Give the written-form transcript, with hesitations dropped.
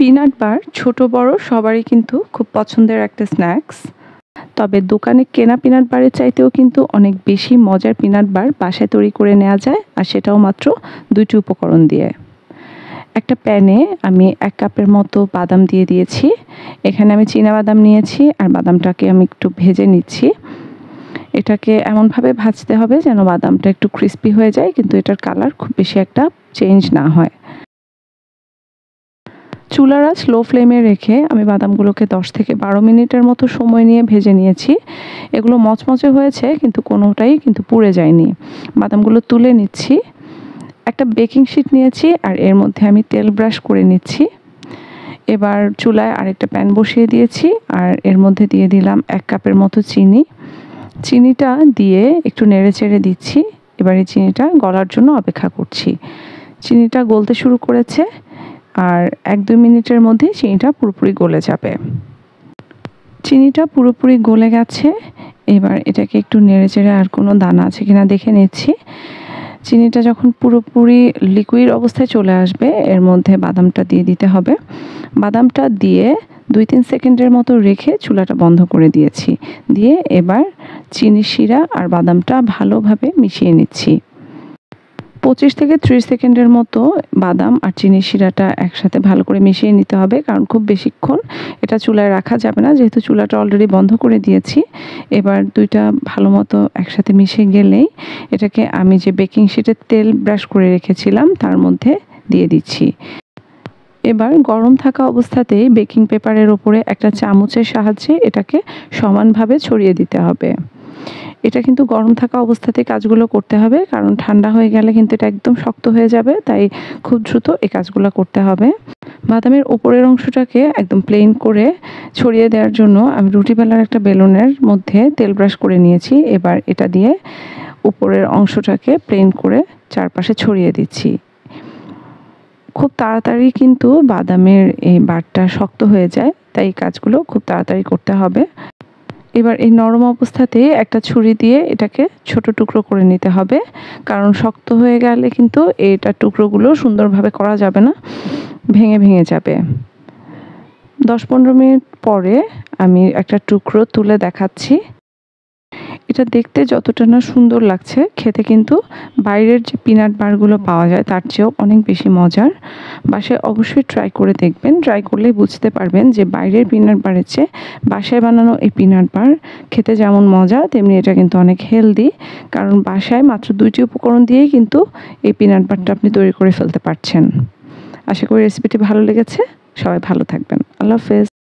Peanut বার ছোট বড় সবারই কিন্তু খুব পছন্দের একটা স্ন্যাক্স। তবে দোকানে কেনা পিনাট বারের চাইতেও কিন্তু অনেক বেশি মজার পিনাট বার বাসায় তৈরি করে নেওয়া যায়, আর সেটাও মাত্র 2টি উপকরণ দিয়ে। একটা প্যানে আমি 1 কাপের মতো বাদাম দিয়ে দিয়েছি। এখানে আমি চীনা বাদাম নিয়েছি, আর বাদামটাকে আমি একটু ভেজে নিচ্ছি। এটাকে এমনভাবে ভাজতে হবে যেন বাদামটা একটু ক্রিস্পি হয়ে যায়, কিন্তু এটার কালার খুব বেশি একটা চেঞ্জ না হয়। চুলার আঁচ লো ফ্লেমে রেখে আমি বাদামগুলোকে 10 থেকে 12 মিনিটের মতো সময় নিয়ে ভেজে নিয়েছি। এগুলো মচমচে হয়েছে, কিন্তু কোনোটাই কিন্তু পুড়ে যায়নি। বাদামগুলো তুলে নিচ্ছি। একটা বেকিং শিট নিয়েছি, আর এর মধ্যে আমি তেল ব্রাশ করে নিচ্ছি। এবার চুলায় আরেকটা প্যান বসিয়ে দিয়েছি, আর এর মধ্যে দিয়ে দিলাম 1 কাপের মতো চিনি। চিনিটা দিয়ে একটু নেড়ে চেড়ে দিচ্ছি। এবার এই চিনিটা গলার জন্য অপেক্ষা করছি। চিনিটা গলতে শুরু করেছে, আর 1-2 মিনিটের মধ্যে চিনিটা পুরোপুরি গলে যাবে। চিনিটা পুরোপুরি গলে গেছে। এবার এটাকে একটু নেড়ে চেড়ে আর কোনো দানা আছে কিনা দেখে নিচ্ছি। চিনিটা যখন পুরোপুরি লিকুইড অবস্থায় চলে আসবে, এর মধ্যে বাদামটা দিয়ে দিতে হবে। বাদামটা দিয়ে 2-3 সেকেন্ডের মতো রেখে চুলাটা বন্ধ করে দিয়েছি। দিয়ে এবার চিনি শিরা আর বাদামটা ভালোভাবে মিশিয়ে নিচ্ছি। 25 থেকে 30 সেকেন্ডের মতো বাদাম আর চিনি শিরাটা একসাথে ভালো করে মিশিয়ে নিতে হবে, কারণ খুব বেশিক্ষণ এটা চুলায় রাখা যাবে না, যেহেতু চুলাটা অলরেডি বন্ধ করে দিয়েছি। এবার দুইটা ভালো মতো একসাথে মিশে গেলেই এটাকে আমি যে বেকিং শিটে তেল ব্রাশ করে রেখেছিলাম তার মধ্যে দিয়ে দিচ্ছি। এবার গরম থাকা অবস্থাতেই বেকিং পেপারের ওপরে একটা চামচের সাহায্যে এটাকে সমানভাবে ছড়িয়ে দিতে হবে। এটা কিন্তু গরম থাকা অবস্থাতেই কাজগুলো করতে হবে, কারণ ঠান্ডা হয়ে গেলে কিন্তু এটা একদম শক্ত হয়ে যাবে, তাই খুব দ্রুত এই কাজগুলো করতে হবে। বাদামের ওপরের অংশটাকে একদম প্লেন করে ছড়িয়ে দেওয়ার জন্য আমি রুটি বেলার একটা বেলুনের মধ্যে তেল ব্রাশ করে নিয়েছি। এবার এটা দিয়ে উপরের অংশটাকে প্লেন করে চারপাশে ছড়িয়ে দিচ্ছি। খুব তাড়াতাড়ি কিন্তু বাদামের এই বারটা শক্ত হয়ে যায়, তাই এই কাজগুলো খুব তাড়াতাড়ি করতে হবে। এবার এই নরম অবস্থাতে একটা ছুরি দিয়ে এটাকে ছোট টুকরো করে নিতে হবে, কারণ শক্ত হয়ে গেলে কিন্তু এটার টুকরোগুলো সুন্দরভাবে করা যাবে না, ভেঙে ভেঙে যাবে। 10-15 মিনিট পরে আমি একটা টুকরো তুলে দেখাচ্ছি। এটা দেখতে যতটা না সুন্দর লাগছে, খেতে কিন্তু বাইরের যে পিনাট বারগুলো পাওয়া যায় তার চেয়েও অনেক বেশি মজার। বাসায় অবশ্যই ট্রাই করে দেখবেন। ট্রাই করলেই বুঝতে পারবেন যে বাইরের পিনাট বারের চেয়ে বাসায় বানানো এই পিনাট বার খেতে যেমন মজা, তেমনি এটা কিন্তু অনেক হেলদি, কারণ বাসায় মাত্র 2টি উপকরণ দিয়েই কিন্তু এই পিনাট বারটা আপনি তৈরি করে ফেলতে পারছেন। আশা করি রেসিপিটি ভালো লেগেছে। সবাই ভালো থাকবেন। আল্লাহ হাফেজ।